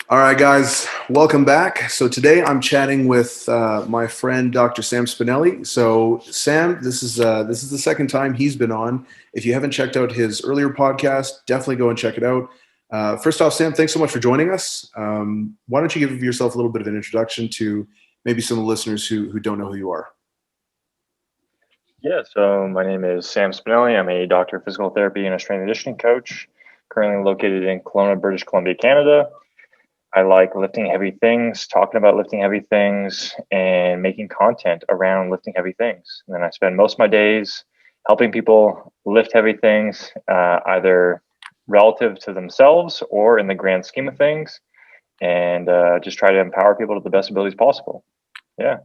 All right, guys, welcome back. So today I'm chatting with my friend Dr. Sam Spinelli. So Sam, this is the second time he's been on. If you haven't checked out his earlier podcast, definitely go and check it out. First off, Sam, thanks so much for joining us. Why don't you give yourself a little bit of an introduction to maybe some of the listeners who don't know who you are? Yeah, so my name is Sam Spinelli. I'm a doctor of physical therapy and a strength and conditioning coach, currently located in Kelowna, British Columbia, Canada. I like lifting heavy things, talking about lifting heavy things, and making content around lifting heavy things. And then I spend most of my days helping people lift heavy things, either relative to themselves or in the grand scheme of things, and just try to empower people to the best abilities possible. Yeah.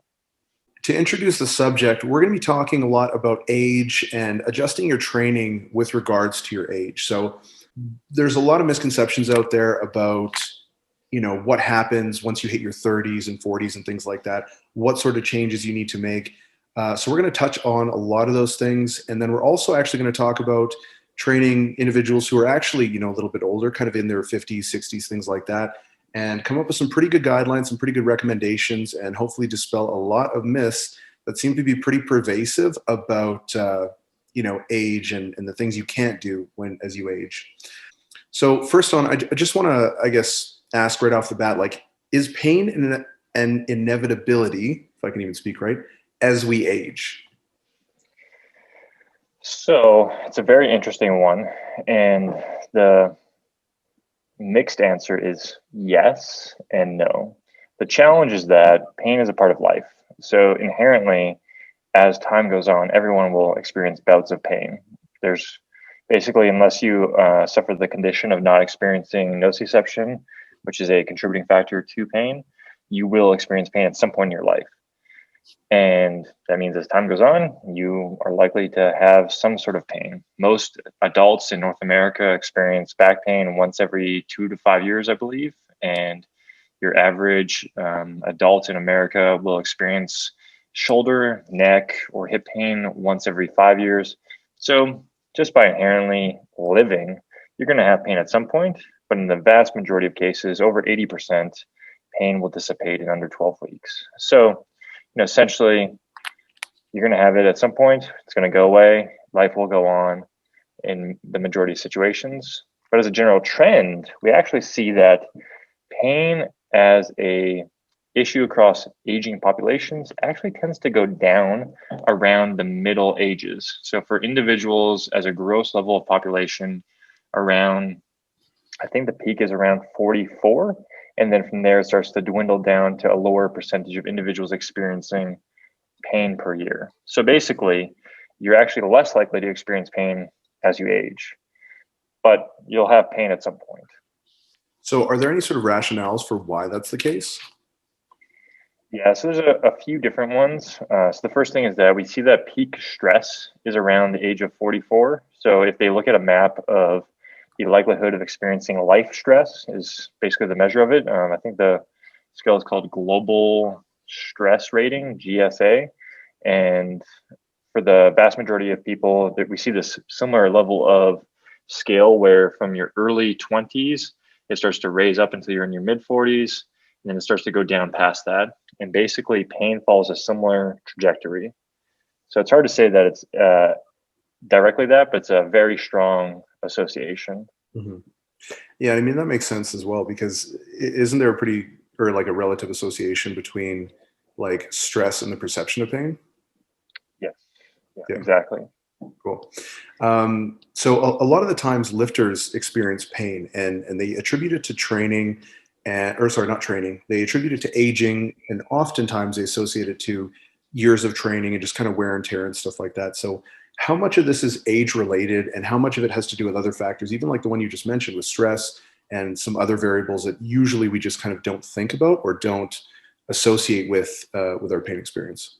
To introduce the subject, we're going to be talking a lot about age and adjusting your training with regards to your age. So there's a lot of misconceptions out there about what happens once you hit your 30s and 40s and things like that, what sort of changes you need to make. So we're going to touch on a lot of those things, and then we're also actually going to talk about training individuals who are actually a little bit older, kind of in their 50s, 60s, things like that, and come up with some pretty good guidelines, some pretty good recommendations, and hopefully dispel a lot of myths that seem to be pretty pervasive about age and the things you can't do as you age. So first on, I just want to, I guess, ask right off the bat, like, is pain an inevitability, if I can even speak right, as we age? So it's a very interesting one. And the mixed answer is yes and no. The challenge is that pain is a part of life. So inherently, as time goes on, everyone will experience bouts of pain. There's basically, unless you suffer the condition of not experiencing nociception, which is a contributing factor to pain, you will experience pain at some point in your life. And that means as time goes on, you are likely to have some sort of pain. Most adults in North America experience back pain once every 2 to 5 years, I believe. And your average adult in America will experience shoulder, neck, or hip pain once every 5 years. So just by inherently living, you're going to have pain at some point. But in the vast majority of cases, over 80%, pain will dissipate in under 12 weeks. So essentially, you're going to have it at some point. It's going to go away. Life will go on in the majority of situations. But as a general trend, we actually see that pain as a issue across aging populations actually tends to go down around the middle ages. So for individuals as a gross level of population, around, I think the peak is around 44. And then from there, it starts to dwindle down to a lower percentage of individuals experiencing pain per year. So basically, you're actually less likely to experience pain as you age, but you'll have pain at some point. So are there any sort of rationales for why that's the case? Yeah, so there's a few different ones. So the first thing is that we see that peak stress is around the age of 44. So if they look at a map of the likelihood of experiencing life stress is basically the measure of it. I think the scale is called Global Stress Rating, GSA. And for the vast majority of people, that we see this similar level of scale where from your early 20s, it starts to raise up until you're in your mid 40s, and then it starts to go down past that. And basically, pain follows a similar trajectory. So it's hard to say that it's directly that, but it's a very strong association. Hmm. Yeah, I mean, that makes sense as well, because isn't there a pretty, or like a relative association between like stress and the perception of pain? Yes, yeah, Yeah. exactly. Cool. So a lot of the times lifters experience pain and they attribute it to training or sorry, not training. They attribute it to aging, and oftentimes they associate it to years of training and just kind of wear and tear and stuff like that. So how much of this is age related and how much of it has to do with other factors, even like the one you just mentioned with stress and some other variables that usually we just kind of don't think about or don't associate with our pain experience?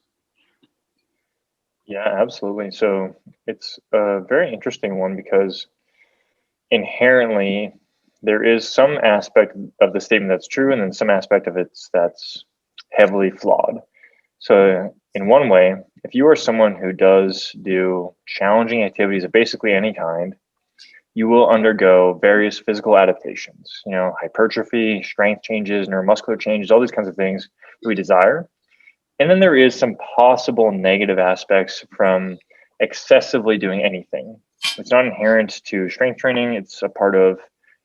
Yeah, absolutely. So it's a very interesting one because inherently there is some aspect of the statement that's true, and then some aspect of it that's heavily flawed. So, in one way, if you are someone who does do challenging activities of basically any kind, you will undergo various physical adaptations, hypertrophy, strength changes, neuromuscular changes, all these kinds of things that we desire. And then there is some possible negative aspects from excessively doing anything. It's not inherent to strength training. It's a part of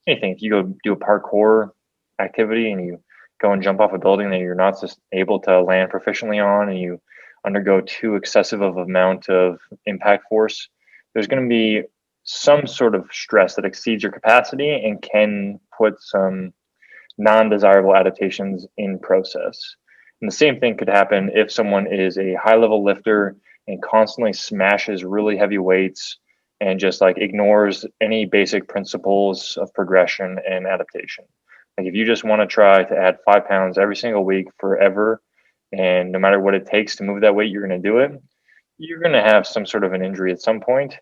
anything. If you go do a parkour activity and you go and jump off a building that you're not just able to land proficiently on, and you undergo too excessive of amount of impact force, there's going to be some sort of stress that exceeds your capacity and can put some non-desirable adaptations in process. And the same thing could happen if someone is a high-level lifter and constantly smashes really heavy weights and just like ignores any basic principles of progression and adaptation. Like if you just want to try to add 5 pounds every single week forever, and no matter what it takes to move that weight, you're going to do it, you're going to have some sort of an injury at some point,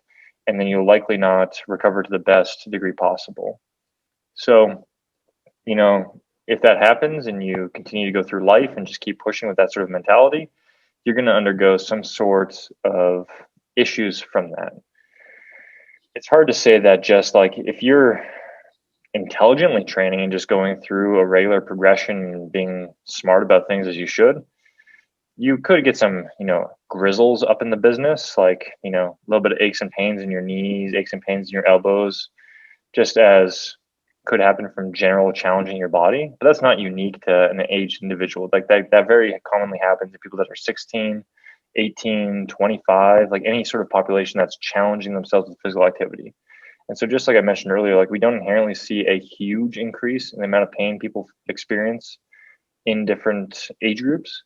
and then you'll likely not recover to the best degree possible. So, if that happens and you continue to go through life and just keep pushing with that sort of mentality, you're going to undergo some sort of issues from that. It's hard to say that just like if you're intelligently training and just going through a regular progression and being smart about things as you should, you could get some, grizzles up in the business, like, a little bit of aches and pains in your knees, aches and pains in your elbows, just as could happen from general challenging your body. But that's not unique to an aged individual. Like that very commonly happens to people that are 16, 18, 25, like any sort of population that's challenging themselves with physical activity. And so just like I mentioned earlier, like we don't inherently see a huge increase in the amount of pain people experience in different age groups.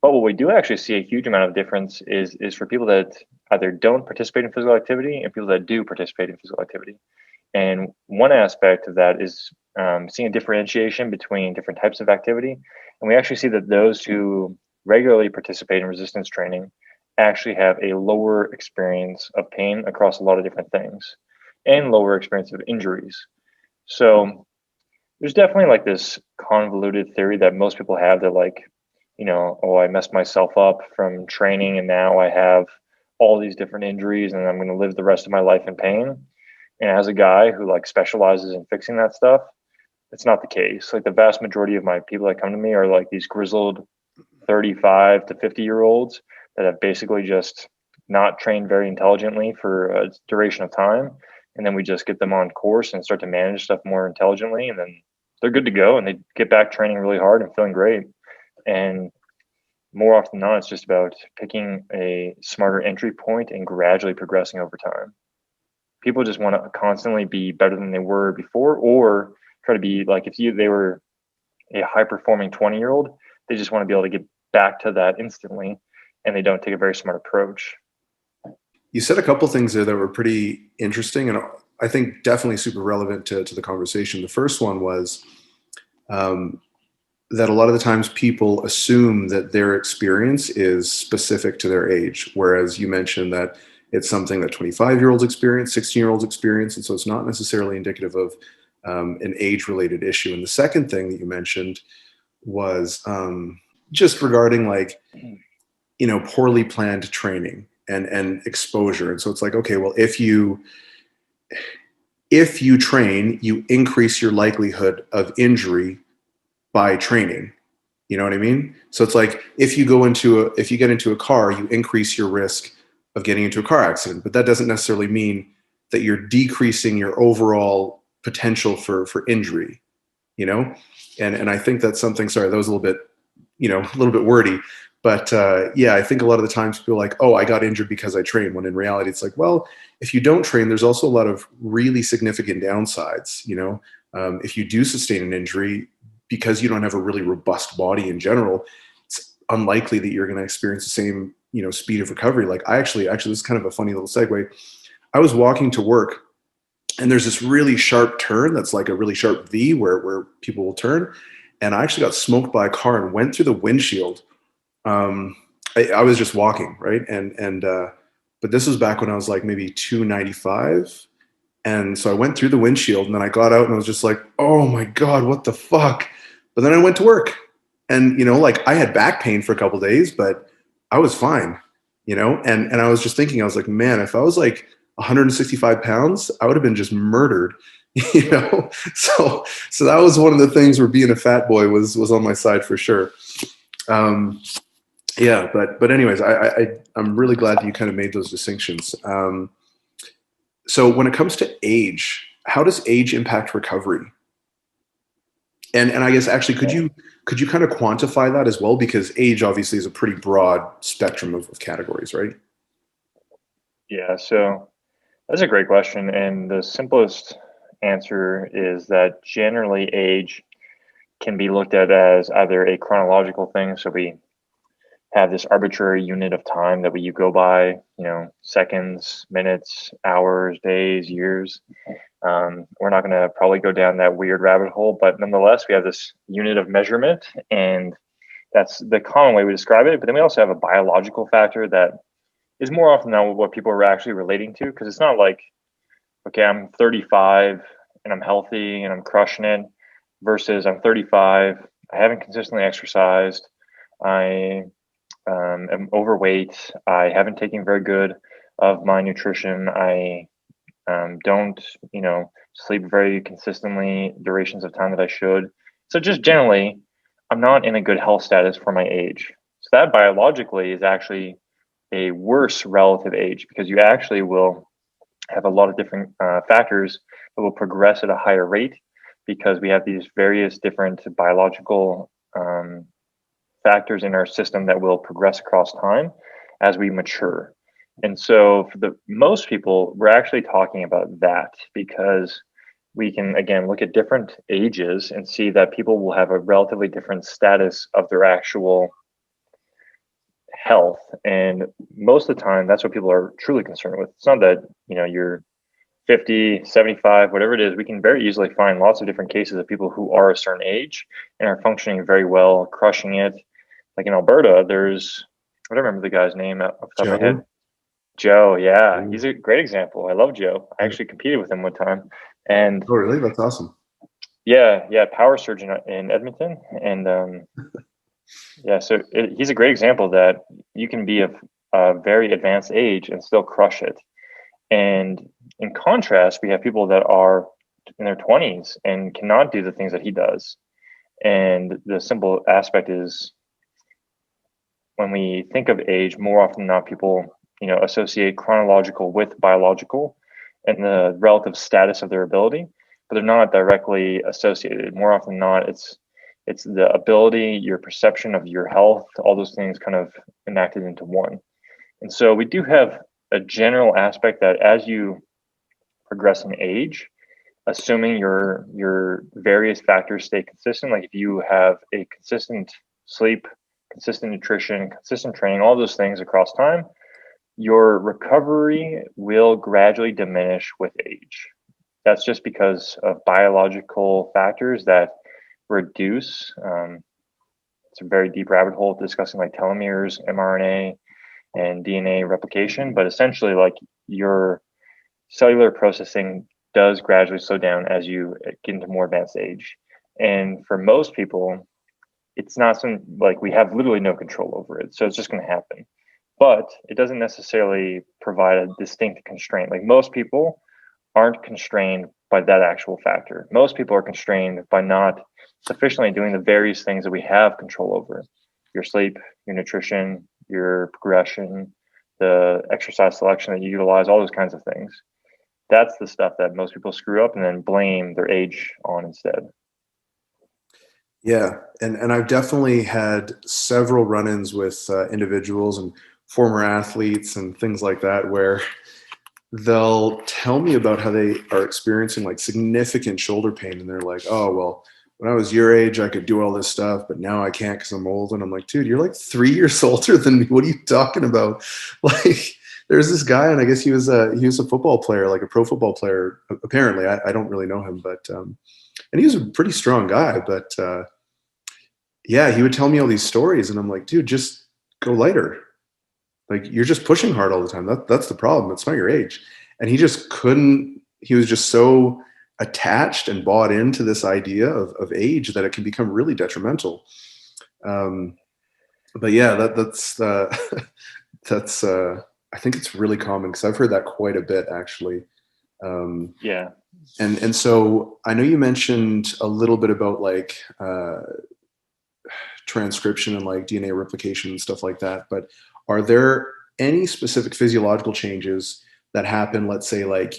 But what we do actually see a huge amount of difference is for people that either don't participate in physical activity and people that do participate in physical activity. And one aspect of that is seeing a differentiation between different types of activity. And we actually see that those who regularly participate in resistance training actually have a lower experience of pain across a lot of different things and lower experience of injuries. So there's definitely like this convoluted theory that most people have that like, I messed myself up from training and now I have all these different injuries and I'm going to live the rest of my life in pain. And as a guy who like specializes in fixing that stuff, it's not the case. Like the vast majority of my people that come to me are like these grizzled 35 to 50-year-olds that have basically just not trained very intelligently for a duration of time. And then we just get them on course and start to manage stuff more intelligently. And then they're good to go and they get back training really hard and feeling great. And more often than not, it's just about picking a smarter entry point and gradually progressing over time. People just want to constantly be better than they were before, or try to be like they were a high performing 20-year-old, they just want to be able to get back to that instantly, and they don't take a very smart approach. You said a couple things there that were pretty interesting, and I think definitely super relevant to the conversation. The first one was that a lot of the times people assume that their experience is specific to their age, whereas you mentioned that it's something that 25-year-olds experience, 16-year-olds experience, and so it's not necessarily indicative of an age-related issue. And the second thing that you mentioned was just regarding like, poorly planned training and exposure. And so it's like, okay, well, if you train, you increase your likelihood of injury by training. You know what I mean? So it's like if you get into a car, you increase your risk of getting into a car accident, but that doesn't necessarily mean that you're decreasing your overall potential for injury, And I think that's something, sorry, that was a little bit wordy, but I think a lot of the times people are like, oh, I got injured because I trained, when in reality, it's like, well, if you don't train, there's also a lot of really significant downsides, if you do sustain an injury, because you don't have a really robust body in general, it's unlikely that you're going to experience the same, speed of recovery. Like actually, this is kind of a funny little segue. I was walking to work and there's this really sharp turn that's like a really sharp V where people will turn. And I actually got smoked by a car and went through the windshield. I was just walking, right? But this was back when I was like maybe 295. And so I went through the windshield and then I got out and I was just like, oh my God, what the fuck? But then I went to work and, like I had back pain for a couple of days, but I was fine, and I was just thinking, I was like, man, if I was like 165 pounds, I would have been just murdered, you know? So that was one of the things where being a fat boy was on my side for sure. Um, yeah, but anyways, I'm really glad that you kind of made those distinctions. So when it comes to age, how does age impact recovery? And I guess actually, could you kind of quantify that as well? Because age obviously is a pretty broad spectrum of categories, right? Yeah, so that's a great question. And the simplest answer is that generally age can be looked at as either a chronological thing. So we have this arbitrary unit of time that we go by, seconds, minutes, hours, days, years. We're not going to probably go down that weird rabbit hole, but nonetheless, we have this unit of measurement, and that's the common way we describe it. But then we also have a biological factor that is more often than what people are actually relating to, because it's not like, okay, I'm 35 and I'm healthy and I'm crushing it, versus I'm 35, I haven't consistently exercised, I am overweight, I haven't taken very good of my nutrition, I don't, sleep very consistently durations of time that I should. So just generally, I'm not in a good health status for my age. So that biologically is actually a worse relative age, because you actually will have a lot of different factors that will progress at a higher rate, because we have these various different biological factors in our system that will progress across time as we mature. And so for the most people, we're actually talking about that, because we can again look at different ages and see that people will have a relatively different status of their actual health. And most of the time, that's what people are truly concerned with. It's not that, you're 50, 75, whatever it is. We can very easily find lots of different cases of people who are a certain age and are functioning very well, crushing it. Like in Alberta, I don't remember the guy's name off the top of my head. Joe? Joe, yeah, Yeah. he's a great example. I love Joe. I actually competed with him one time, and Oh, really? That's awesome. yeah, power surgeon in Edmonton, and yeah, so he's a great example that you can be of a very advanced age and still crush it. And in contrast, we have people that are in their 20s and cannot do the things that he does. And the simple aspect is, when we think of age, more often than not, people, associate chronological with biological and the relative status of their ability, but they're not directly associated. More often than not, it's the ability, your perception of your health, all those things kind of enacted into one. And so we do have a general aspect that as you progress in age, assuming your various factors stay consistent, like if you have a consistent sleep, consistent nutrition, consistent training, all those things across time, your recovery will gradually diminish with age. That's just because of biological factors that reduce. It's a very deep rabbit hole discussing like telomeres, mRNA, and DNA replication, but essentially, like, your cellular processing does gradually slow down as you get into more advanced age. And for most people, it's not something like we have literally no control over it. So it's just going to happen. But it doesn't necessarily provide a distinct constraint. Like, most people aren't constrained by that actual factor. Most people are constrained by not sufficiently doing the various things that we have control over: your sleep, your nutrition, your progression, the exercise selection that you utilize, all those kinds of things. That's the stuff that most people screw up and then blame their age on instead. Yeah, and I've definitely had several run-ins with individuals and former athletes and things like that where they'll tell me about how they are experiencing like significant shoulder pain, and they're like, "Oh, well, when I was your age, I could do all this stuff, but now I can't because I'm old." And I'm like, "Dude, you're like 3 years older than me. What are you talking about?" Like, there's this guy, and I guess he was a football player, like a pro football player. Apparently, I don't really know him, but and he was a pretty strong guy, but yeah, he would tell me all these stories, and I'm like, "Dude, just go lighter. Like, you're just pushing hard all the time. That's the problem. It's not your age." And he just couldn't. He was just so attached and bought into this idea of age that it can become really detrimental. Um, but yeah, that's that's I think it's really common because I've heard that quite a bit actually. Um, Yeah. and so I know you mentioned a little bit about like transcription and like DNA replication and stuff like that. But are there any specific physiological changes that happen, let's say, like,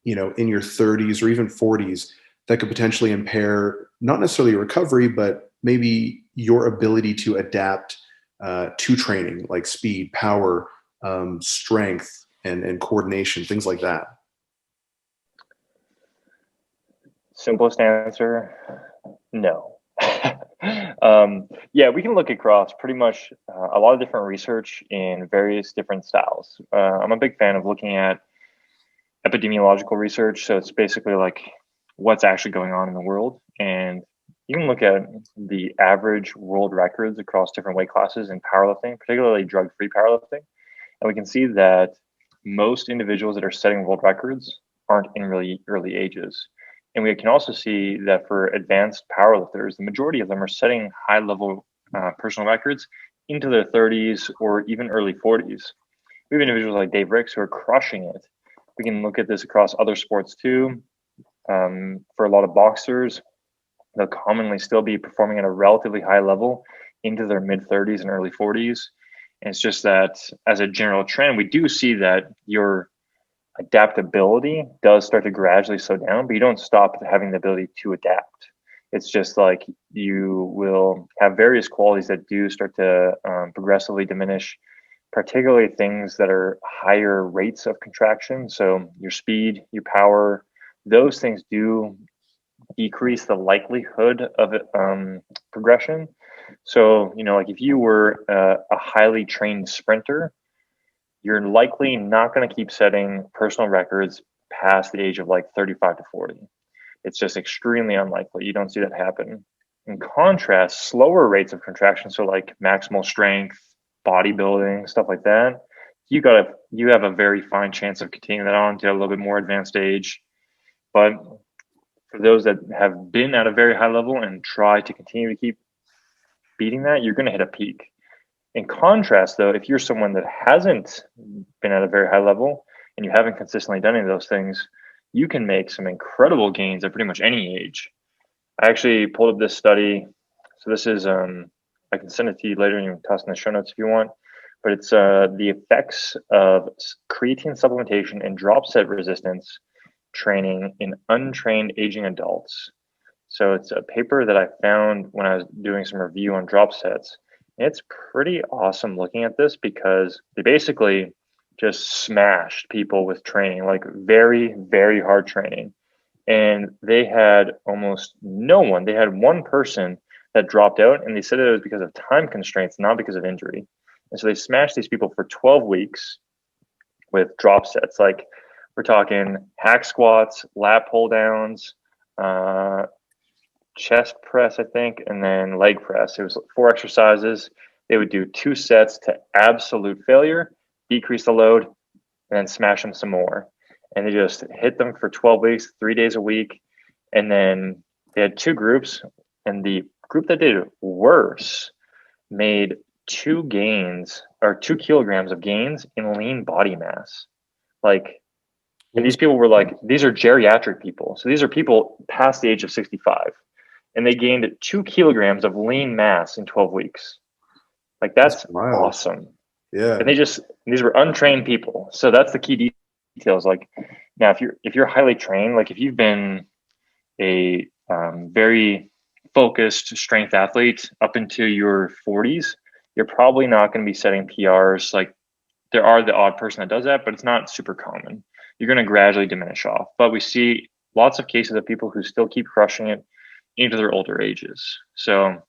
in your 30s or even 40s that could potentially impair not necessarily your recovery, but maybe your ability to adapt to training, like speed, power, strength, and coordination, things like that? Simplest answer, no. Yeah, we can look across pretty much a lot of different research in various different styles. I'm a big fan of looking at epidemiological research. So it's basically like what's actually going on in the world. And you can look at the average world records across different weight classes in powerlifting, particularly drug free powerlifting. And we can see that most individuals that are setting world records aren't in really early ages. And we can also see that for advanced powerlifters, the majority of them are setting high level personal records into their 30s or even early 40s. We have individuals like Dave Ricks who are crushing it. We can look at this across other sports too. For a lot of boxers, they'll commonly still be performing at a relatively high level into their mid 30s and early 40s. And it's just that as a general trend, we do see that your adaptability does start to gradually slow down, but you don't stop having the ability to adapt. It's just like you will have various qualities that do start to progressively diminish, particularly things that are higher rates of contraction. So your speed, your power, those things do decrease the likelihood of progression. So, like if you were a highly trained sprinter, you're likely not going to keep setting personal records past the age of like 35 to 40. It's just extremely unlikely. You don't see that happen. In contrast, slower rates of contraction, so like maximal strength, bodybuilding, stuff like that, you have a very fine chance of continuing that on to a little bit more advanced age. But for those that have been at a very high level and try to continue to keep beating that, you're going to hit a peak. In contrast, though, if you're someone that hasn't been at a very high level and you haven't consistently done any of those things, you can make some incredible gains at pretty much any age. I actually pulled up this study. So this is I can send it to you later and you can toss in the show notes if you want. But it's the effects of creatine supplementation and drop set resistance training in untrained aging adults. So it's a paper that I found when I was doing some review on drop sets. It's pretty awesome looking at this because they basically just smashed people with training, like very, very hard training. And they had almost no one. They had one person that dropped out, and they said it was because of time constraints, not because of injury. And so they smashed these people for 12 weeks with drop sets. Like we're talking hack squats, lat pull downs, chest press, I think, and then leg press. It was 4 exercises. They would do 2 sets to absolute failure, decrease the load, and then smash them some more. And they just hit them for 12 weeks, 3 days a week. And then they had 2 groups, and the group that did worse made 2 kilograms of gains in lean body mass. Like, and these people were like, these are geriatric people. So these are people past the age of 65. And they gained 2 kilograms of lean mass in 12 weeks. Like, that's Wild. awesome. Yeah. And these were untrained people. So that's the key details. Like, now if you're highly trained, like if you've been a very focused strength athlete up into your 40s, you're probably not going to be setting PRs. Like, there are the odd person that does that, but it's not super common. You're going to gradually diminish off. But we see lots of cases of people who still keep crushing it into their older ages. So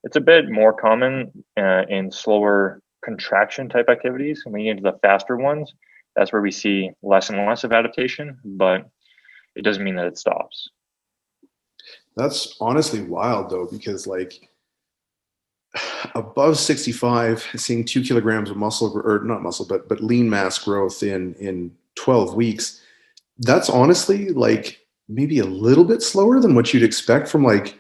it's a bit more common in slower contraction type activities. When you get into the faster ones, that's where we see less and less of adaptation, but it doesn't mean that it stops. That's honestly wild though, because like above 65, seeing 2 kilograms of muscle, or not muscle, but lean mass growth in 12 weeks, that's honestly like maybe a little bit slower than what you'd expect from like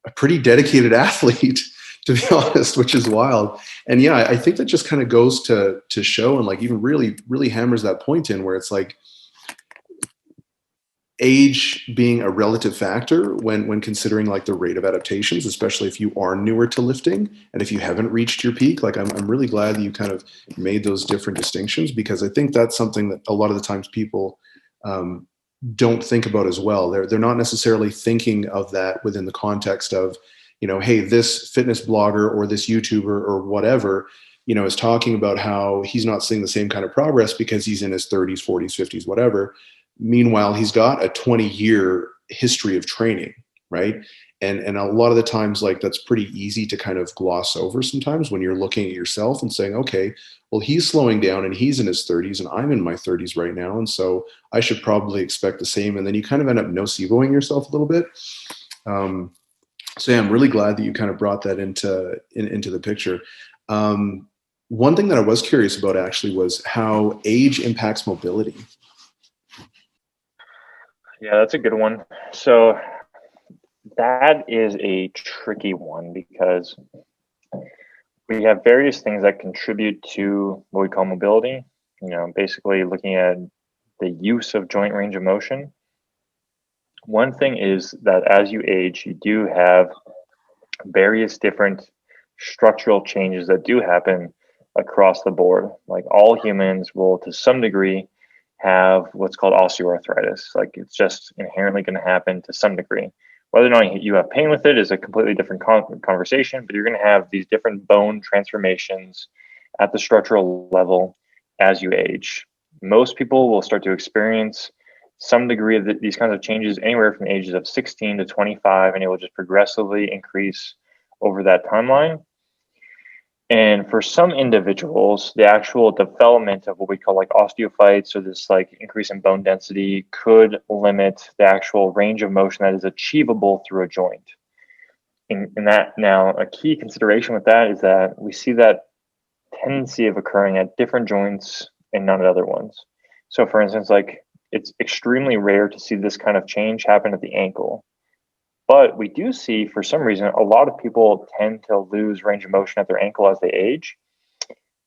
a pretty dedicated athlete to be honest, which is wild. And yeah, I think that just kind of goes to show, and like even really hammers that point in where it's like age being a relative factor when considering like the rate of adaptations, especially if you are newer to lifting and if you haven't reached your peak. Like I'm really glad that you kind of made those different distinctions, because I think that's something that a lot of the times people um, don't think about as well. They're not necessarily thinking of that within the context of, hey, this fitness blogger or this YouTuber or whatever, is talking about how he's not seeing the same kind of progress because he's in his 30s, 40s, 50s, whatever. Meanwhile, he's got a 20-year history of training, right? And a lot of the times, like, that's pretty easy to kind of gloss over sometimes when you're looking at yourself and saying, okay, well, he's slowing down and he's in his 30s and I'm in my 30s right now. And so I should probably expect the same. And then you kind of end up noceboing yourself a little bit. So yeah, I'm really glad that you kind of brought that into the picture. One thing that I was curious about actually was how age impacts mobility. Yeah, that's a good one. So that is a tricky one because we have various things that contribute to what we call mobility. Basically looking at the use of joint range of motion. One thing is that as you age, you do have various different structural changes that do happen across the board. Like all humans will, to some degree, have what's called osteoarthritis. Like it's just inherently going to happen to some degree. Whether or not you have pain with it is a completely different conversation, but you're going to have these different bone transformations at the structural level as you age. Most people will start to experience some degree of these kinds of changes anywhere from the ages of 16 to 25, and it will just progressively increase over that timeline. And for some individuals, the actual development of what we call like osteophytes, or this like increase in bone density, could limit the actual range of motion that is achievable through a joint. In that, now, a key consideration with that is that we see that tendency of occurring at different joints and not at other ones. So for instance, like it's extremely rare to see this kind of change happen at the ankle. But we do see, for some reason, a lot of people tend to lose range of motion at their ankle as they age.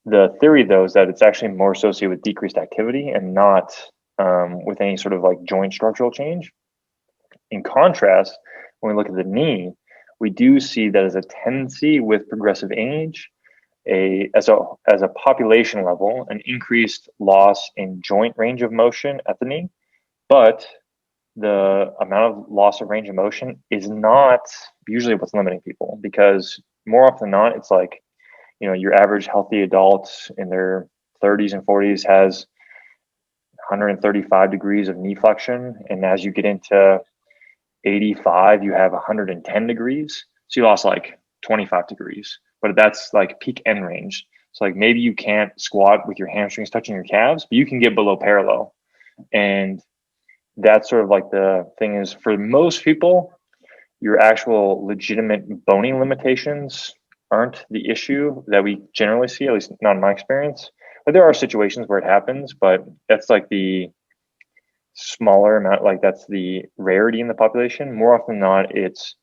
The theory, though, is that it's actually more associated with decreased activity and not with any sort of like joint structural change. In contrast, when we look at the knee, we do see that as a tendency with progressive age, as a population level, an increased loss in joint range of motion at the knee, but the amount of loss of range of motion is not usually what's limiting people, because more often than not, it's like, your average healthy adult in their 30s and 40s has 135 degrees of knee flexion. And as you get into 85, you have 110 degrees. So you lost like 25 degrees, but that's like peak end range. So like maybe you can't squat with your hamstrings touching your calves, but you can get below parallel. And that's sort of like the thing is, for most people, your actual legitimate bony limitations aren't the issue that we generally see, at least not in my experience. But there are situations where it happens, but that's like the smaller amount, like that's the rarity in the population. More often than not, it's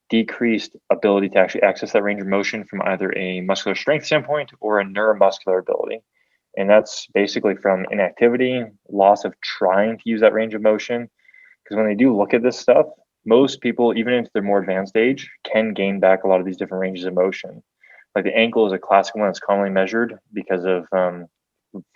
decreased ability to actually access that range of motion from either a muscular strength standpoint or a neuromuscular ability. And that's basically from inactivity, loss of trying to use that range of motion. Because when they do look at this stuff, most people, even into their more advanced age, can gain back a lot of these different ranges of motion. Like the ankle is a classic one that's commonly measured because of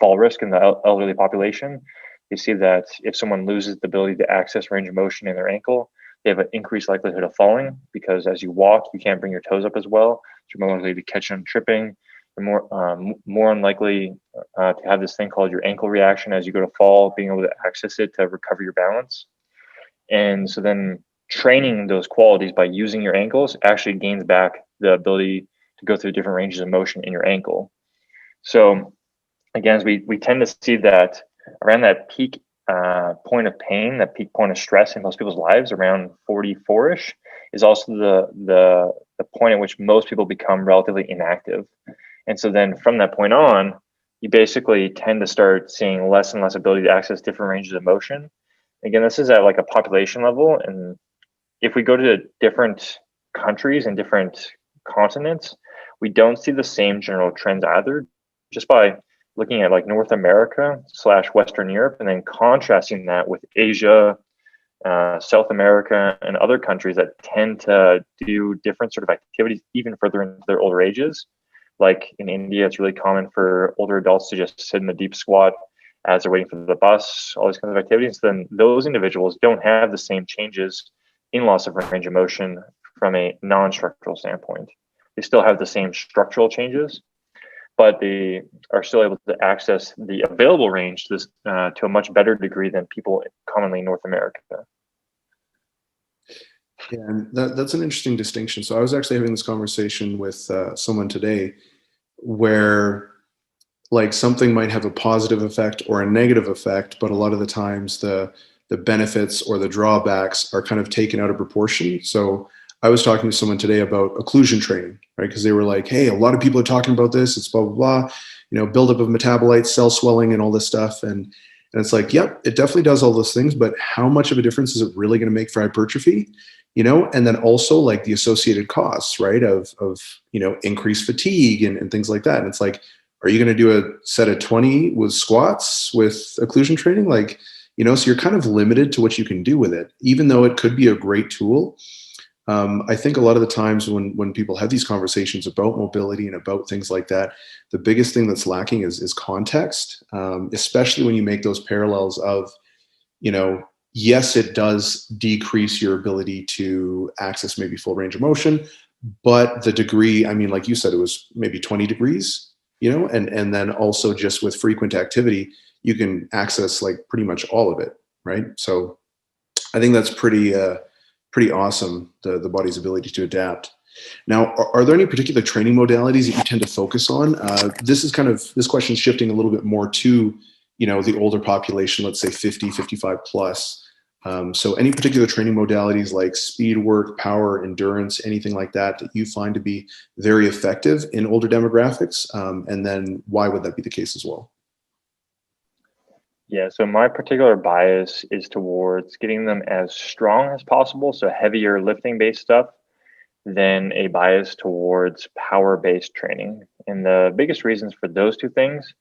fall risk in the elderly population. You see that if someone loses the ability to access range of motion in their ankle, they have an increased likelihood of falling, because as you walk, you can't bring your toes up as well. So you're more likely to catch them tripping. You're more unlikely to have this thing called your ankle reaction as you go to fall, being able to access it to recover your balance. And so then training those qualities by using your ankles actually gains back the ability to go through different ranges of motion in your ankle. So again, as we tend to see that around that peak point of pain, that peak point of stress in most people's lives, around 44-ish, is also the point at which most people become relatively inactive. And so then from that point on, you basically tend to start seeing less and less ability to access different ranges of motion. Again, this is at like a population level. And if we go to different countries and different continents, we don't see the same general trends either. Just by looking at like North America slash Western Europe, and then contrasting that with Asia, South America, and other countries that tend to do different sort of activities even further into their older ages. Like in India, it's really common for older adults to just sit in the deep squat as they're waiting for the bus, all these kinds of activities. Then those individuals don't have the same changes in loss of range of motion from a non-structural standpoint. They still have the same structural changes, but they are still able to access the available range to a much better degree than people commonly in North America. Yeah, and that's an interesting distinction. So I was actually having this conversation with someone today where like something might have a positive effect or a negative effect, but a lot of the times the benefits or the drawbacks are kind of taken out of proportion. So I was talking to someone today about occlusion training, right? Because they were like, hey, a lot of people are talking about this. It's blah, blah, blah, buildup of metabolites, cell swelling, and all this stuff. And it's like, yep, it definitely does all those things, but how much of a difference is it really going to make for hypertrophy? And then also like the associated costs, right? Of increased fatigue and things like that. And it's like, are you going to do a set of 20 with squats with occlusion training? Like, so you're kind of limited to what you can do with it, even though it could be a great tool. I think a lot of the times when people have these conversations about mobility and about things like that, the biggest thing that's lacking is context, especially when you make those parallels of, yes, it does decrease your ability to access maybe full range of motion, but the degree, I mean, like you said, it was maybe 20 degrees, and then also just with frequent activity, you can access like pretty much all of it, right? So I think that's pretty awesome, the body's ability to adapt. Now, are there any particular training modalities that you tend to focus on? This question is shifting a little bit more to, the older population, let's say 50, 55 plus. So any particular training modalities like speed work, power, endurance, anything like that you find to be very effective in older demographics? And then why would that be the case as well? Yeah, so my particular bias is towards getting them as strong as possible, so heavier lifting based stuff, than a bias towards power based training. And the biggest reasons for those two things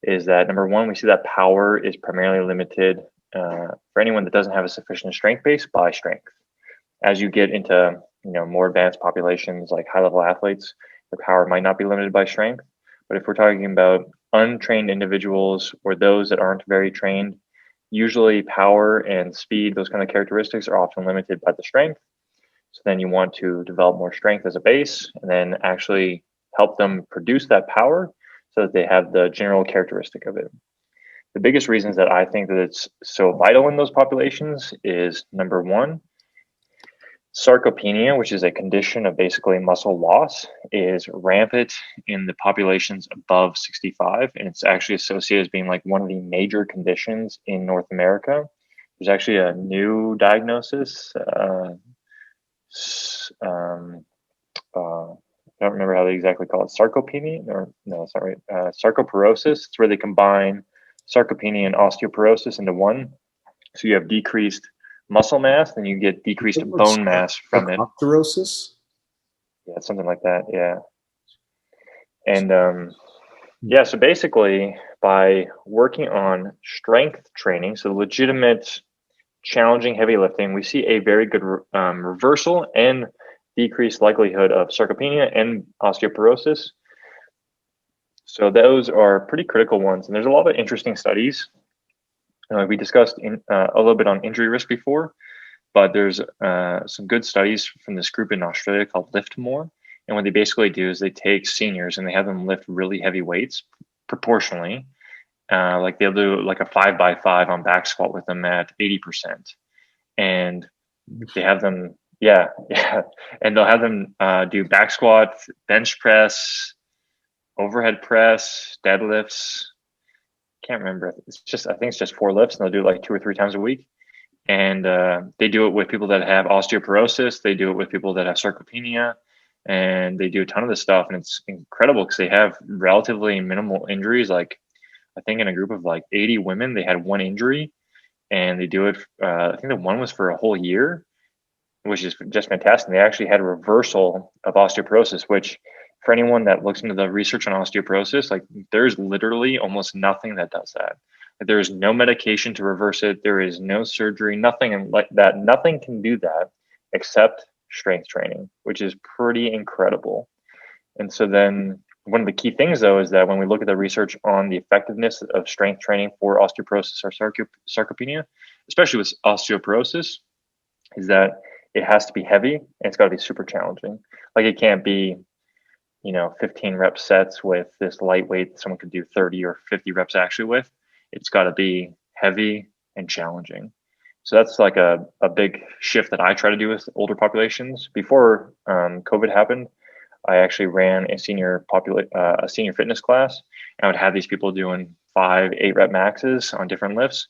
is that number one, we see that power is primarily limited for anyone that doesn't have a sufficient strength base by strength. As you get into more advanced populations like high level athletes, the power might not be limited by strength. But if we're talking about untrained individuals or those that aren't very trained, usually power and speed, those kind of characteristics are often limited by the strength. So then you want to develop more strength as a base and then actually help them produce that power so that they have the general characteristic of it. The biggest reasons that I think that it's so vital in those populations is number one, sarcopenia, which is a condition of basically muscle loss, is rampant in the populations above 65. And it's actually associated as being like one of the major conditions in North America. There's actually a new diagnosis. I don't remember how they exactly call it. Sarcopenia, or no, that's not right. Sarcoporosis. It's where they combine sarcopenia and osteoporosis into one. So you have decreased muscle mass, then you get decreased bone mass from it. Sarcoporosis? Yeah, something like that. Yeah. And yeah, so basically by working on strength training, so legitimate, challenging heavy lifting, we see a very good reversal and decreased likelihood of sarcopenia and osteoporosis. So those are pretty critical ones. And there's a lot of interesting studies. We discussed a little bit on injury risk before, but there's some good studies from this group in Australia called Lift More. And what they basically do is they take seniors and they have them lift really heavy weights proportionally. Like they'll do like a 5x5 on back squat with them at 80%. And they have them, yeah. And they'll have them do back squat, bench press, overhead press, deadlifts. Can't remember. I think it's just 4 lifts, and they'll do it like 2 or 3 times a week. And they do it with people that have osteoporosis. They do it with people that have sarcopenia, and they do a ton of this stuff. And it's incredible because they have relatively minimal injuries. Like I think in a group of like 80 women, they had 1 injury, and they do it. I think the one was for a whole year, which is just fantastic. They actually had a reversal of osteoporosis, which for anyone that looks into the research on osteoporosis, like there's literally almost nothing that does that. There is no medication to reverse it. There is no surgery, nothing like that. Nothing can do that except strength training, which is pretty incredible. And so then one of the key things though is that when we look at the research on the effectiveness of strength training for osteoporosis or sarcopenia, especially with osteoporosis, is that it has to be heavy and it's got to be super challenging. Like it can't be, 15 rep sets with this lightweight someone could do 30 or 50 reps actually with. It's got to be heavy and challenging. So that's like a big shift that I try to do with older populations. Before COVID happened, I actually ran a senior fitness class, and I would have these people doing 5, 8 rep maxes on different lifts.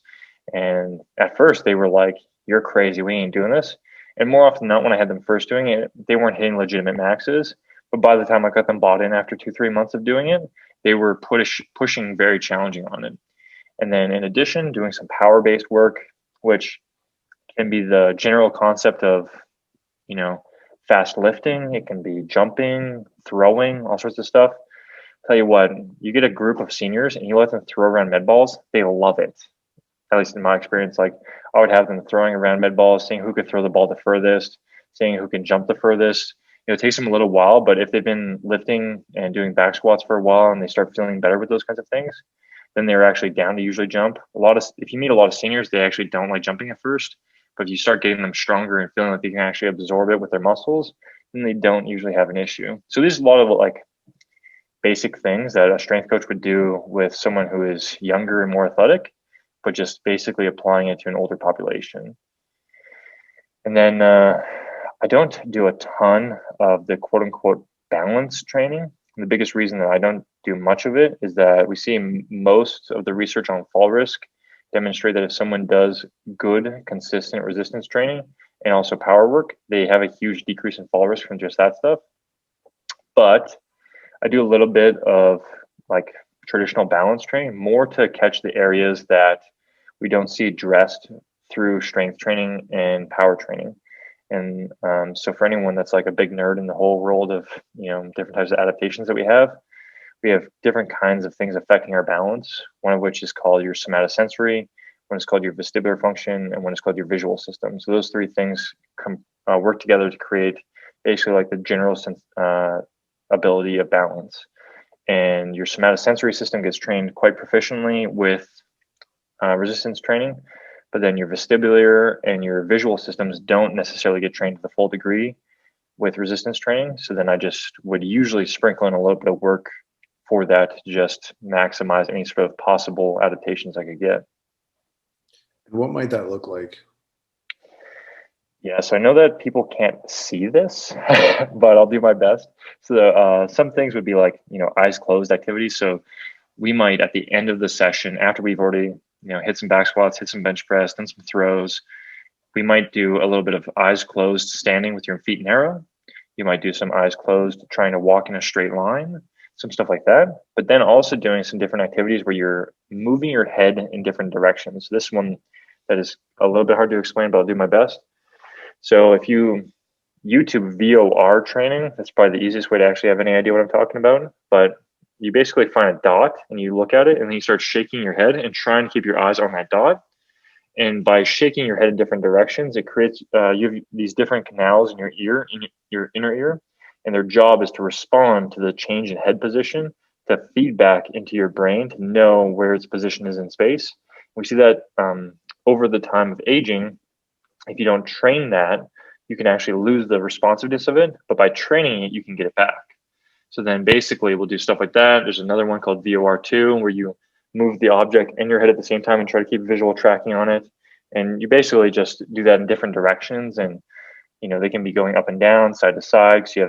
And at first, they were like, "You're crazy. We ain't doing this." And more often than not, when I had them first doing it, they weren't hitting legitimate maxes. But by the time I got them bought in after 2, 3 months of doing it, they were pushing very challenging on it. And then in addition, doing some power based work, which can be the general concept of, you know, fast lifting. It can be jumping, throwing, all sorts of stuff. Tell you what, you get a group of seniors and you let them throw around med balls, they love it. At least in my experience, like I would have them throwing around med balls, seeing who could throw the ball the furthest, seeing who can jump the furthest. It takes them a little while, but if they've been lifting and doing back squats for a while and they start feeling better with those kinds of things, then they're actually down to usually jump. If you meet a lot of seniors, they actually don't like jumping at first, but if you start getting them stronger and feeling like they can actually absorb it with their muscles, then they don't usually have an issue. So there's a lot of like basic things that a strength coach would do with someone who is younger and more athletic, but just basically applying it to an older population. And then I don't do a ton of the quote unquote balance training. The biggest reason that I don't do much of it is that we see most of the research on fall risk demonstrate that if someone does good, consistent resistance training and also power work, they have a huge decrease in fall risk from just that stuff. But I do a little bit of like traditional balance training, more to catch the areas that we don't see addressed through strength training and power training. And so for anyone that's like a big nerd in the whole world of, different types of adaptations that we have different kinds of things affecting our balance, one of which is called your somatosensory, one is called your vestibular function, and one is called your visual system. So those three things work together to create basically like the general ability of balance. And your somatosensory system gets trained quite proficiently with resistance training, but then your vestibular and your visual systems don't necessarily get trained to the full degree with resistance training. So then I just would usually sprinkle in a little bit of work for that to just maximize any sort of possible adaptations I could get. And what might that look like? Yeah, so I know that people can't see this, but I'll do my best. So some things would be like, eyes closed activities. So we might, at the end of the session, after we've already, hit some back squats, hit some bench press, done some throws, we might do a little bit of eyes closed standing with your feet narrow. You might do some eyes closed trying to walk in a straight line, some stuff like that. But then also doing some different activities where you're moving your head in different directions. This one that is a little bit hard to explain, but I'll do my best. So if you YouTube VOR training, that's probably the easiest way to actually have any idea what I'm talking about. But you basically find a dot and you look at it and then you start shaking your head and trying to keep your eyes on that dot. And by shaking your head in different directions, it creates you have these different canals in your ear, in your inner ear, and their job is to respond to the change in head position, to feedback into your brain to know where its position is in space. We see that over the time of aging, if you don't train that, you can actually lose the responsiveness of it, but by training it, you can get it back. So then basically we'll do stuff like that. There's another one called VOR2 where you move the object in your head at the same time and try to keep visual tracking on it. And you basically just do that in different directions. And, they can be going up and down, side to side. So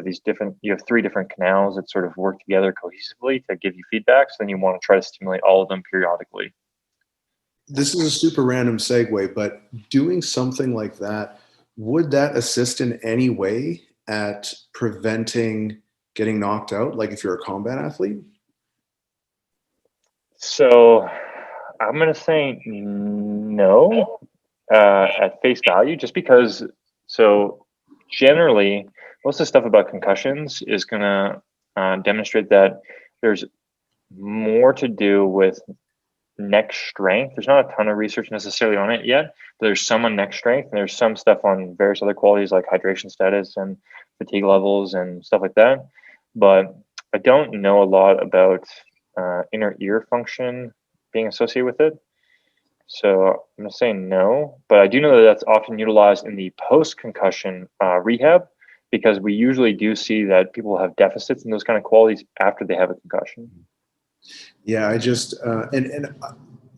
you have 3 different canals that sort of work together cohesively to give you feedback. So then you want to try to stimulate all of them periodically. This is a super random segue, but doing something like that, would that assist in any way at preventing getting knocked out? Like if you're a combat athlete? So I'm going to say no at face value, just because. So generally, most of the stuff about concussions is going to demonstrate that there's more to do with neck strength. There's not a ton of research necessarily on it yet, but there's some on neck strength, and there's some stuff on various other qualities like hydration status and fatigue levels and stuff like that. But I don't know a lot about inner ear function being associated with it. So I'm going to say no, but I do know that that's often utilized in the post-concussion rehab, because we usually do see that people have deficits in those kind of qualities after they have a concussion. Yeah, I just and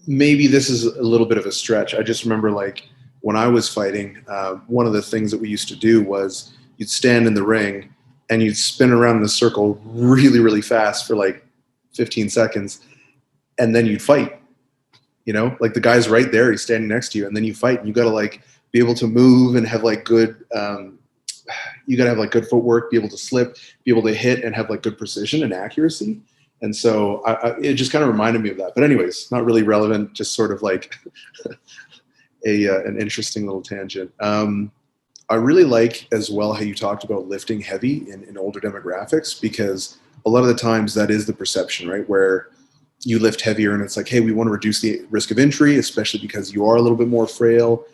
maybe this is a little bit of a stretch. I just remember like when I was fighting, one of the things that we used to do was you'd stand in the ring and you'd spin around in a circle really, really fast for like 15 seconds, and then you'd fight. You know, like the guy's right there, he's standing next to you, and then you fight, and you got to like be able to move and have like good. You got to have like good footwork, be able to slip, be able to hit, and have like good precision and accuracy. And so it just kind of reminded me of that. But anyways, not really relevant, just sort of like an interesting little tangent. I really like as well how you talked about lifting heavy in older demographics, because a lot of the times that is the perception, right? Where you lift heavier and it's like, hey, we want to reduce the risk of injury, especially because you are a little bit more frail.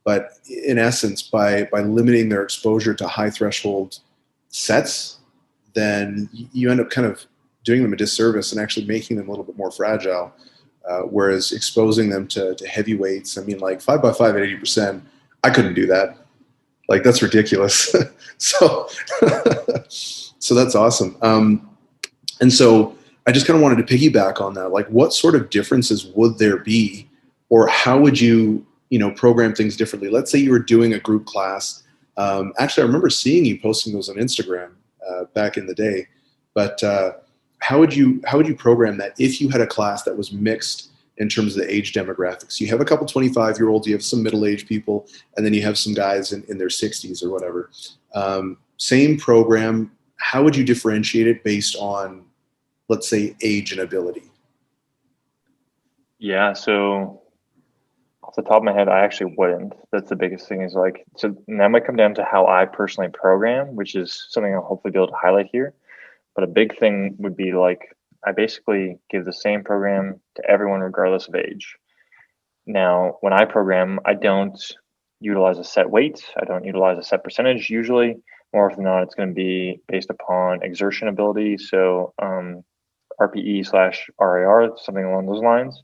But in essence, by limiting their exposure to high threshold sets, then you end up kind of doing them a disservice and actually making them a little bit more fragile. Whereas exposing them to heavy weights, I mean, like 5x5 at 80%, I couldn't do that. Like that's ridiculous. so, so that's awesome. And so I just kind of wanted to piggyback on that. Like, what sort of differences would there be, or how would you, program things differently? Let's say you were doing a group class. Actually, I remember seeing you posting those on Instagram back in the day. But how would you program that if you had a class that was mixed in terms of the age demographics? You have a couple 25-year-olds, you have some middle-aged people, and then you have some guys in their 60s or whatever. Same program. How would you differentiate it based on, let's say, age and ability? Yeah, so off the top of my head, I actually wouldn't. That's the biggest thing is like, so that might come down to how I personally program, which is something I'll hopefully be able to highlight here. But a big thing would be like, I basically give the same program to everyone regardless of age. Now, when I program, I don't utilize a set weight. I don't utilize a set percentage usually. More often than not, it's going to be based upon exertion ability. So RPE/RAR, something along those lines.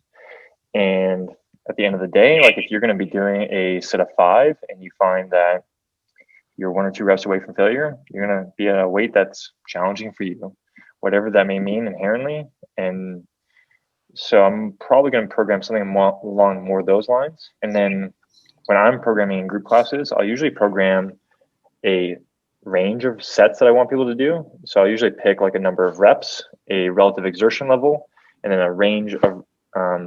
And at the end of the day, like if you're going to be doing a set of 5 and you find that you're 1 or 2 reps away from failure, you're going to be at a weight that's challenging for you, whatever that may mean inherently. And so I'm probably going to program something along more those lines. And then when I'm programming in group classes, I'll usually program a range of sets that I want people to do. So I'll usually pick like a number of reps, a relative exertion level, and then a range of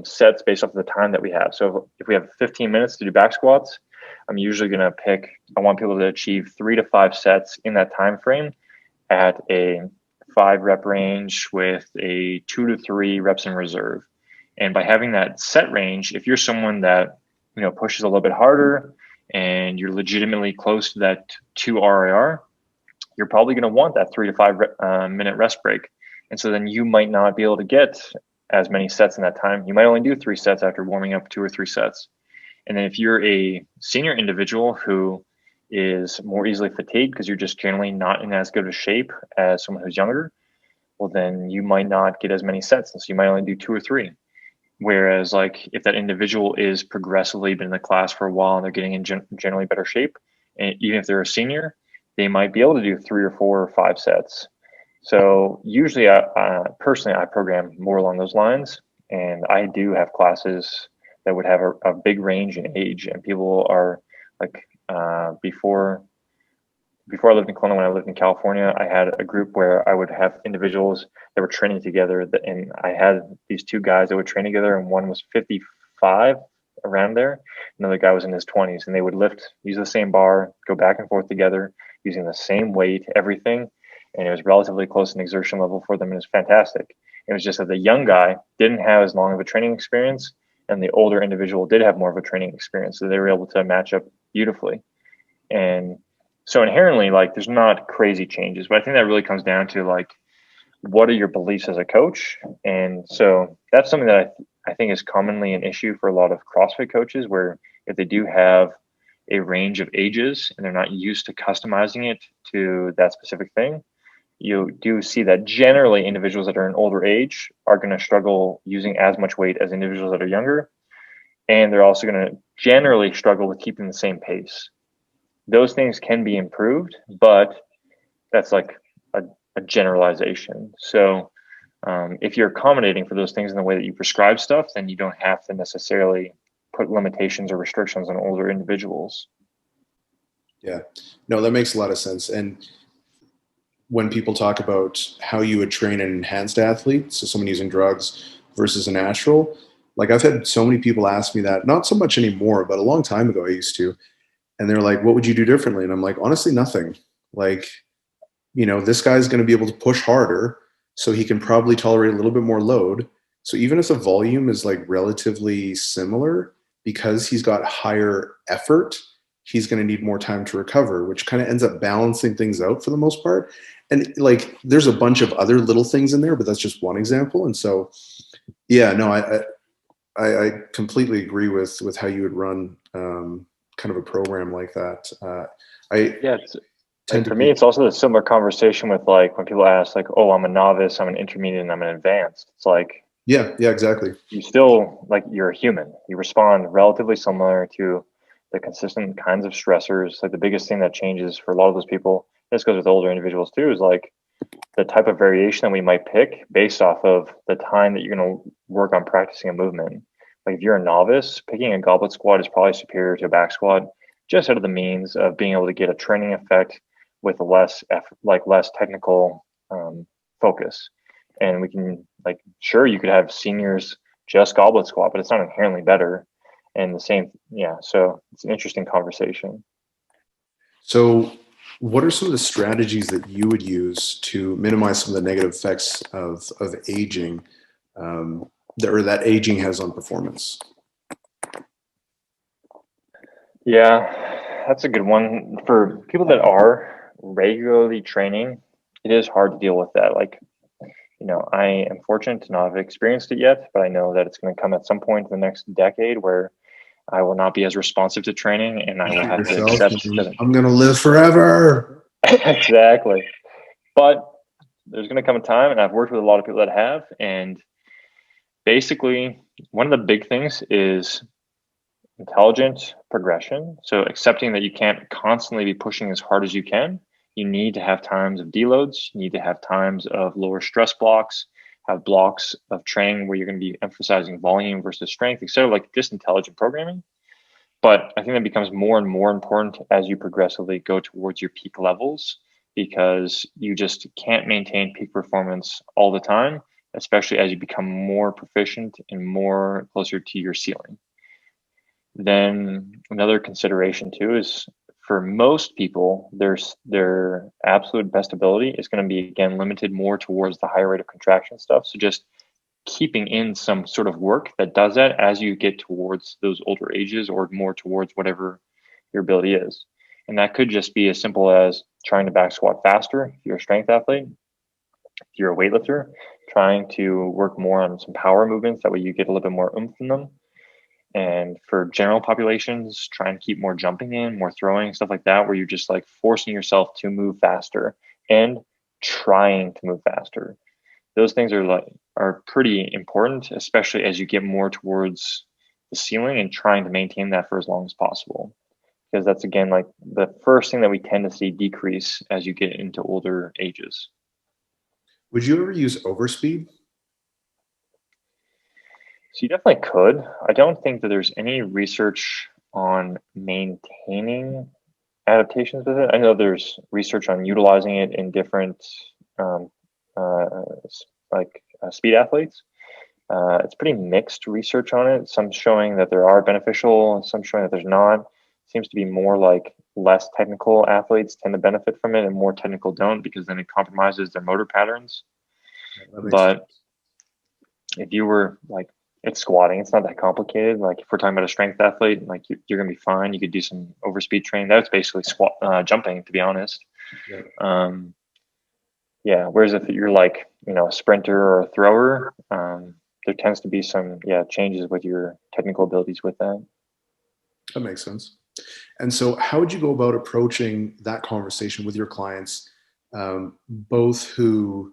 sets based off of the time that we have. So if we have 15 minutes to do back squats, I'm usually going to pick, I want people to achieve 3 to 5 sets in that time frame at a 5 rep range with a 2 to 3 reps in reserve. And by having that set range, if you're someone that pushes a little bit harder and you're legitimately close to that 2 RIR, you're probably going to want that 3 to 5 minute rest break. And so then you might not be able to get as many sets in that time. You might only do 3 sets after warming up 2 or 3 sets. And then if you're a senior individual who is more easily fatigued because you're just generally not in as good a shape as someone who's younger, well, then you might not get as many sets. And so you might only do 2 or 3. Whereas like if that individual is progressively been in the class for a while and they're getting in generally better shape, and even if they're a senior, they might be able to do 3 or 4 or 5 sets. So usually personally, I program more along those lines, and I do have classes that would have a big range in age, and people are like, before I lived in Kelowna, when I lived in California, I had a group where I would have individuals that were training together, and I had these 2 guys that would train together, and one was 55 around there. Another guy was in his 20s, and they would use the same bar, go back and forth together using the same weight, everything. And it was relatively close in exertion level for them. And it was fantastic. It was just that the young guy didn't have as long of a training experience, and the older individual did have more of a training experience. So they were able to match up beautifully. And So inherently, like, there's not crazy changes, but I think that really comes down to like, what are your beliefs as a coach? And so that's something that I think is commonly an issue for a lot of CrossFit coaches, where if they do have a range of ages and they're not used to customizing it to that specific thing, you do see that generally individuals that are in older age are going to struggle using as much weight as individuals that are younger. And they're also going to generally struggle with keeping the same pace. Those things can be improved, but that's like a generalization. So if you're accommodating for those things in the way that you prescribe stuff, then you don't have to necessarily put limitations or restrictions on older individuals. Yeah, no, that makes a lot of sense. And when people talk about how you would train an enhanced athlete, so someone using drugs versus a natural, like I've had so many people ask me that, not so much anymore, but a long time ago I used to. And they're like, what would you do differently? And I'm like, honestly, nothing. Like, this guy's going to be able to push harder, so he can probably tolerate a little bit more load. So even if the volume is like relatively similar, because he's got higher effort, he's going to need more time to recover, which kind of ends up balancing things out for the most part. And like, there's a bunch of other little things in there, but that's just one example. And so, yeah, no, I completely agree with how you would run kind of a program like that. I Yeah, tend like to for me, be, it's also a similar conversation with like when people ask like, "Oh, I'm a novice, I'm an intermediate, and I'm an advanced." It's like yeah, exactly. you still like you're a human. You respond relatively similar to the consistent kinds of stressors. Like the biggest thing that changes for a lot of those people, this goes with older individuals too, is like the type of variation that we might pick based off of the time that you're going to work on practicing a movement. Like if you're a novice, picking a goblet squat is probably superior to a back squat, just out of the means of being able to get a training effect with less effort, like less technical focus. And we can like, sure, you could have seniors just goblet squat, but it's not inherently better. And the same, yeah. So it's an interesting conversation. So, what are some of the strategies that you would use to minimize some of the negative effects of aging, that aging has on performance? Yeah, that's a good one. For people that are regularly training, it is hard to deal with that. Like, I am fortunate to not have experienced it yet, but I know that it's going to come at some point in the next decade where I will not be as responsive to training and I will Treat have to yourself. accept that. I'm gonna live forever. Exactly. But there's going to come a time, and I've worked with a lot of people that have, and basically, one of the big things is intelligent progression. So accepting that you can't constantly be pushing as hard as you can. You need to have times of deloads. You need to have times of lower stress blocks, have blocks of training where you're going to be emphasizing volume versus strength, etc. Like just intelligent programming. But I think that becomes more and more important as you progressively go towards your peak levels, because you just can't maintain peak performance all the time, especially as you become more proficient and more closer to your ceiling. Then another consideration too is for most people, their absolute best ability is going to be again limited more towards the higher rate of contraction stuff. So just keeping in some sort of work that does that as you get towards those older ages or more towards whatever your ability is. And that could just be as simple as trying to back squat faster if you're a strength athlete. If you're a weightlifter, trying to work more on some power movements. That way you get a little bit more oomph in them. And for general populations, try and keep more jumping in, more throwing, stuff like that, where you're just like forcing yourself to move faster and trying to move faster. Those things are pretty important, especially as you get more towards the ceiling and trying to maintain that for as long as possible. Because that's again like the first thing that we tend to see decrease as you get into older ages. Would you ever use overspeed? So you definitely could. I don't think that there's any research on maintaining adaptations with it. I know there's research on utilizing it in different um, uh, speed athletes. It's pretty mixed research on it. Some showing that there are beneficial, some showing that there's not. Seems to be more like less technical athletes tend to benefit from it, and more technical don't, because then it compromises their motor patterns. That makes But sense. if you were like it's squatting. It's not that complicated. Like if we're talking about a strength athlete, like you're going to be fine. You could do some overspeed training. That's basically jumping, to be honest. Yeah. Yeah. Whereas if you're like, a sprinter or a thrower, there tends to be some, changes with your technical abilities with that. That makes sense. And so, how would you go about approaching that conversation with your clients, both who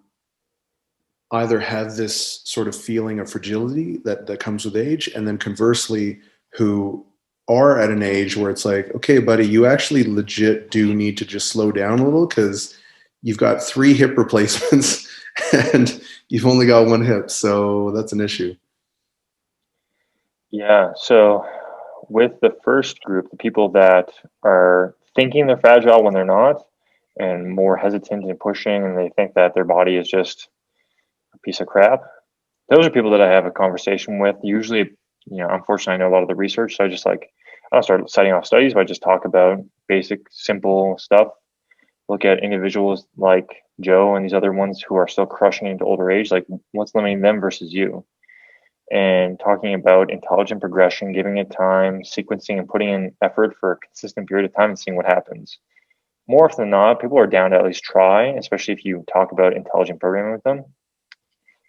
either have this sort of feeling of fragility that comes with age, and then conversely, who are at an age where it's like, okay, buddy, you actually legit do need to just slow down a little because you've got 3 hip replacements and you've only got 1 hip. So that's an issue. Yeah. So with the first group, the people that are thinking they're fragile when they're not, and more hesitant in pushing, and they think that their body is just a piece of crap, those are people that I have a conversation with. Usually, unfortunately, I know a lot of the research, so I don't start setting off studies, but I just talk about basic, simple stuff. Look at individuals like Joe and these other ones who are still crushing into older age, like what's limiting them versus you, and talking about intelligent progression, giving it time, sequencing, and putting in effort for a consistent period of time and seeing what happens. More often than not, people are down to at least try, especially if you talk about intelligent programming with them.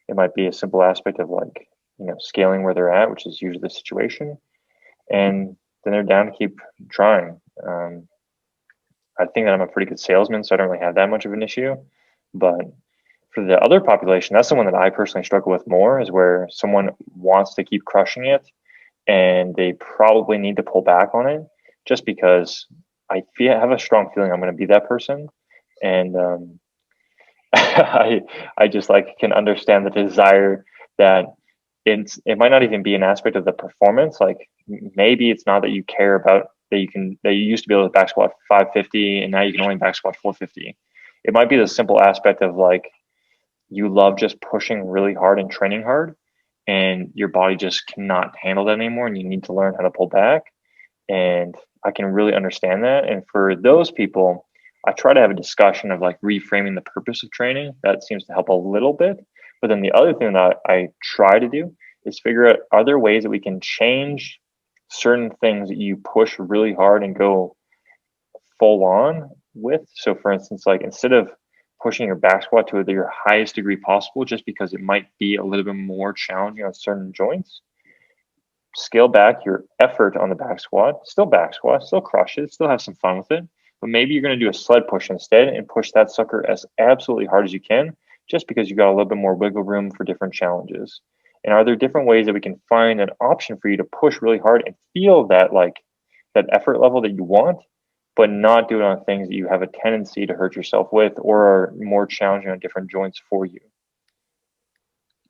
It might be a simple aspect of like, scaling where they're at, which is usually the situation. And then they're down to keep trying. I think that I'm a pretty good salesman, so I don't really have that much of an issue. But for the other population, that's the one that I personally struggle with more, is where someone wants to keep crushing it and they probably need to pull back on it just because have a strong feeling I'm going to be that person. And I just like can understand the desire that it might not even be an aspect of the performance. Like maybe it's not that you care about that you used to be able to back squat 550 and now you can only back squat 450. It might be the simple aspect of like you love just pushing really hard and training hard, and your body just cannot handle that anymore, and you need to learn how to pull back. And I can really understand that. And for those people, I try to have a discussion of like reframing the purpose of training. That seems to help a little bit. But then the other thing that I try to do is figure out, are there ways that we can change certain things that you push really hard and go full on with? So for instance, like instead of pushing your back squat to your highest degree possible, just because it might be a little bit more challenging on certain joints, scale back your effort on the back squat, still crush it, still have some fun with it. But maybe you're going to do a sled push instead and push that sucker as absolutely hard as you can, just because you got a little bit more wiggle room for different challenges. And are there different ways that we can find an option for you to push really hard and feel that that effort level that you want, but not do it on things that you have a tendency to hurt yourself with or are more challenging on different joints for you?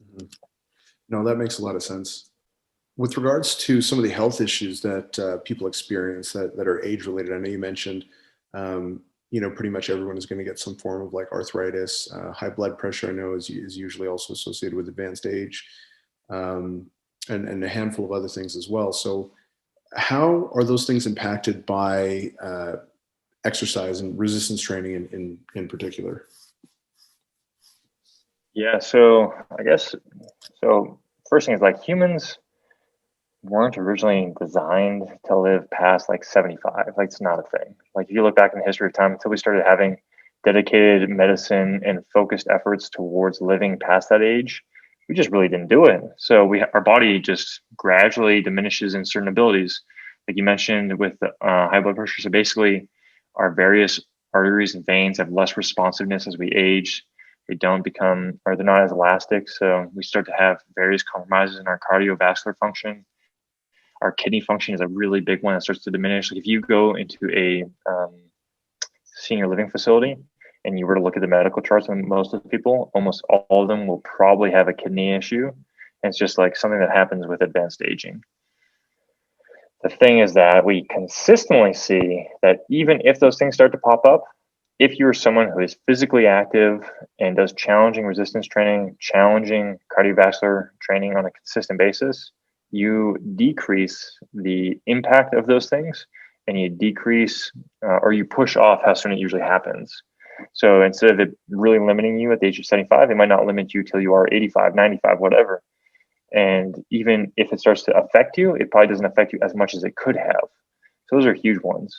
Mhm. No, that makes a lot of sense. With regards to some of the health issues that people experience that are age related, I know you mentioned, pretty much everyone is going to get some form of like arthritis. High blood pressure, I know, is usually also associated with advanced age, um, and a handful of other things as well. So, how are those things impacted by exercise and resistance training in particular? Yeah, so I guess so. First thing is like humans weren't originally designed to live past like 75. Like it's not a thing. Like if you look back in the history of time until we started having dedicated medicine and focused efforts towards living past that age, we just really didn't do it. So our body just gradually diminishes in certain abilities. Like you mentioned with high blood pressure. So basically our various arteries and veins have less responsiveness as we age. They don't become, or they're not as elastic. So we start to have various compromises in our cardiovascular function. Our kidney function is a really big one that starts to diminish. Like if you go into a senior living facility and you were to look at the medical charts on most of the people, almost all of them will probably have a kidney issue. And it's just like something that happens with advanced aging. The thing is that we consistently see that even if those things start to pop up, if you're someone who is physically active and does challenging resistance training, challenging cardiovascular training on a consistent basis, you decrease the impact of those things and you decrease or you push off how soon it usually happens. So instead of it really limiting you at the age of 75, it might not limit you till you are 85, 95, whatever. And even if it starts to affect you, it probably doesn't affect you as much as it could have. So those are huge ones.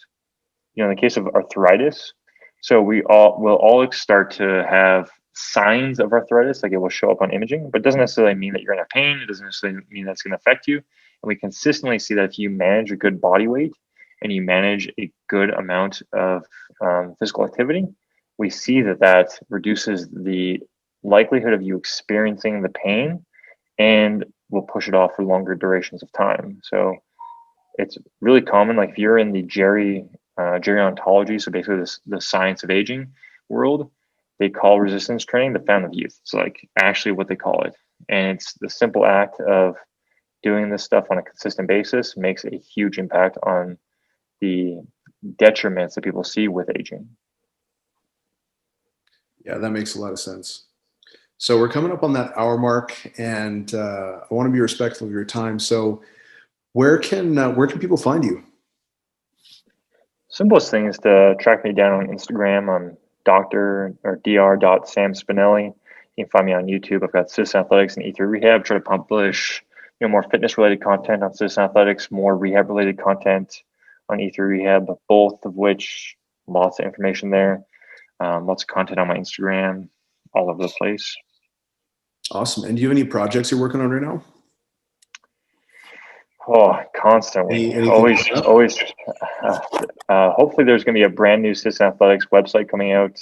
In the case of arthritis, so we'll all start to have signs of arthritis, like it will show up on imaging, but it doesn't necessarily mean that you're going to have pain. It doesn't necessarily mean that's going to affect you. And we consistently see that if you manage a good body weight and you manage a good amount of physical activity, we see that reduces the likelihood of you experiencing the pain and will push it off for longer durations of time. So it's really common, like if you're in the gerontology, so basically the science of aging world, they call resistance training the fountain of youth. It's like actually what they call it. And it's the simple act of doing this stuff on a consistent basis makes a huge impact on the detriments that people see with aging. Yeah, that makes a lot of sense. So we're coming up on that hour mark, and I want to be respectful of your time. So where can people find you? Simplest thing is to track me down on Instagram on Dr. Spinelli. You can find me on YouTube. I've got Citizen Athletics and E3 Rehab. Try to publish more fitness related content on Citizen Athletics, more rehab related content on E3 Rehab, both of which lots of information there. Lots of content on my Instagram, all over the place. Awesome. And do you have any projects you're working on right now? Oh, constantly. Always. Hopefully there's going to be a brand new Citizen Athletics website coming out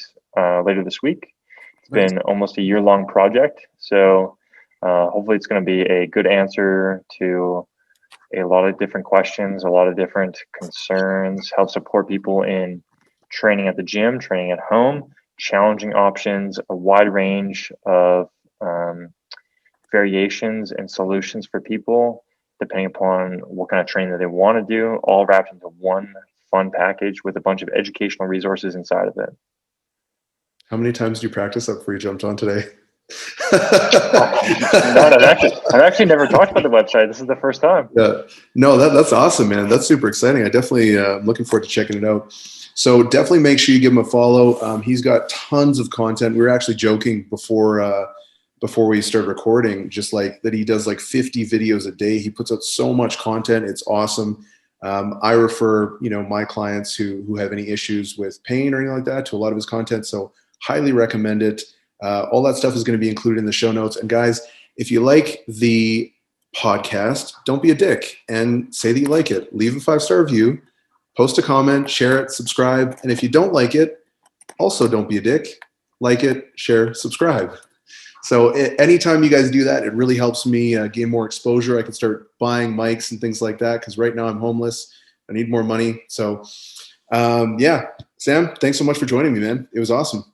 later this week. It's been almost a year-long project. So hopefully it's going to be a good answer to a lot of different questions, a lot of different concerns, help support people in training at the gym, training at home, challenging options, a wide range of variations and solutions for people, depending upon what kind of training that they want to do, all wrapped into one fun package with a bunch of educational resources inside of it. How many times did you practice that before you jumped on today? I've actually never talked about the website. This is the first time. Yeah. No, that's awesome, man. That's super exciting. I definitely am looking forward to checking it out. So definitely make sure you give him a follow. He's got tons of content. We were actually joking before we started recording, just like that he does like 50 videos a day. He puts out so much content. It's awesome. I refer, my clients who have any issues with pain or anything like that to a lot of his content. So highly recommend it. All that stuff is going to be included in the show notes. And guys, if you like the podcast, don't be a dick and say that you like it. Leave a 5-star review, post a comment, share it, subscribe. And if you don't like it, also don't be a dick. Like it, share, subscribe. So anytime you guys do that, it really helps me gain more exposure. I can start buying mics and things like that because right now I'm homeless. I need more money. So yeah, Sam, thanks so much for joining me, man. It was awesome.